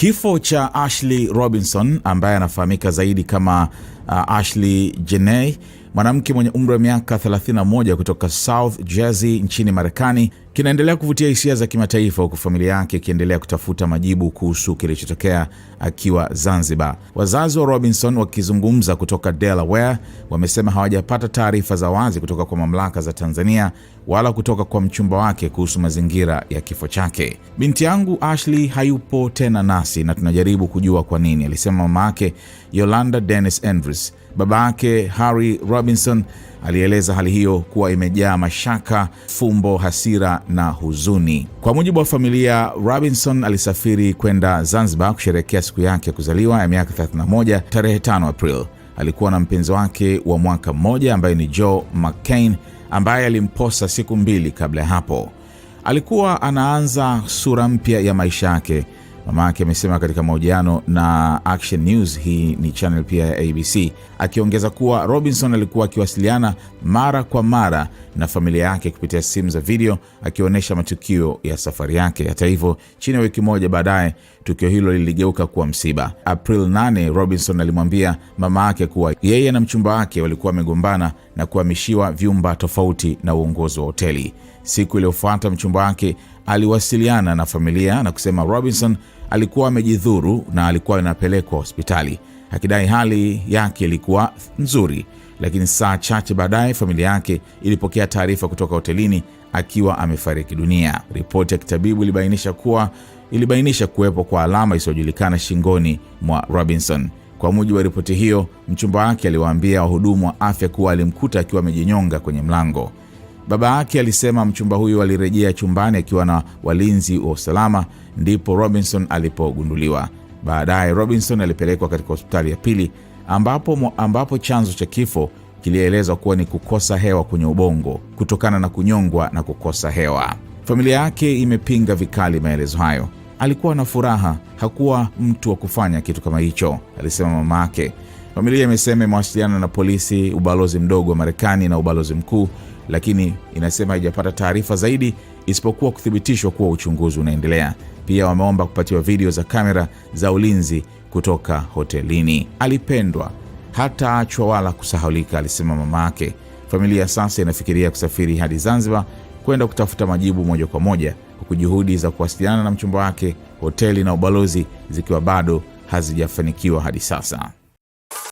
Kifo cha Ashley Robinson ambaye anafahamika zaidi kama Ashley Janney, mwanamke mwenye umri wa miaka 31 kutoka South Jersey nchini Marekani, kinaendelea kuvutia hisia za kimataifa, huku familia yake ikiendelea kutafuta majibu kuhusu kilichotokea akiwa Zanzibar. Wazazi wa Robinson wakizungumza kutoka Delaware wamesema hawajapata taarifa za wazi kutoka kwa mamlaka za Tanzania wala kutoka kwa mchumba wake kuhusu mazingira ya kifo chake. "Binti yangu Ashley hayupo tena nasi na tunajaribu kujua kwa nini," alisema mama yake Yolanda Dennis Andrews. Baba yake Harry Robinson alieleza hali hiyo kuwa imejaa mashaka, fumbo, hasira na huzuni. Kwa mujibu wa familia, Robinson alisafiri kwenda Zanzibar kusherehekea siku yake ya kuzaliwa ya miaka 31 tarehe 5 April. Alikuwa na mpenzi wake wa mwaka mmoja ambaye ni Joe McCain, ambaye alimposa siku 2 kabla ya hapo. Alikuwa anaanza sura mpya ya maisha yake, mama yake amesema katika mahojiano na Action News, hii ni channel pia ya ABC, akiongeza kuwa Robinson alikuwa akiwasiliana mara kwa mara na familia yake kupitia simu za video akionyesha matukio ya safari yake. Hata hivyo, chini ya wiki moja baadaye, tukio hilo liligeuka kuwa msiba. April 8, Robinson alimwambia mama yake kuwa yeye na mchumba wake walikuwa wamegombana na kuhamishiwa vyumba tofauti na uongozi wa hoteli. Siku iliyofuata, mchumba wake aliwasiliana na familia na kusema Robinson alikuwa amejidhuru na alikuwa anapelekwa hospitali, akidai hali yake ilikuwa nzuri. Lakini saa chache baadaye familia yake ilipokea taarifa kutoka hotelini akiwa amefariki dunia. Ripoti ya kitabibu ilibainisha kuwepo kwa alama isiyojulikana shingoni mwa Robinson. Kwa mujibu wa ripoti hiyo, mchumba wake aliwaambia wahudumu wa afya kuwa alimkuta akiwa amejinyonga kwenye mlango. Baba yake alisema mchumba huyo alirejea chumbani akiwa na walinzi wa usalama, ndipo Robinson alipogunduliwa. Baadaye Robinson alipelekwa katika hospitali ya pili ambapo chanzo cha kifo kilielezwa kuwa ni kukosa hewa kwenye ubongo kutokana na kunyongwa na kukosa hewa. Familia yake imepinga vikali maelezo hayo. "Alikuwa na furaha, hakuwa mtu wa kufanya kitu kama hicho," alisema mama yake. Familia imesema imewasiliana na polisi, ubalozi mdogo wa Marekani na ubalozi mkuu, lakini inasema haijapata taarifa zaidi isipokuwa kuthibitishwa kuwa uchunguzi unaendelea. Pia wameomba kupatiwa video za kamera za ulinzi kutoka hotelini. "Alipendwa, hata achwa wala kusahaulika," alisema mama yake. Familia sasa inafikiria kusafiri hadi Zanzibar kwenda kutafuta majibu moja kwa moja, huku juhudi za kuwasiliana na mchumba wake, hoteli na ubalozi zikiwa bado hazijafanikiwa hadi sasa.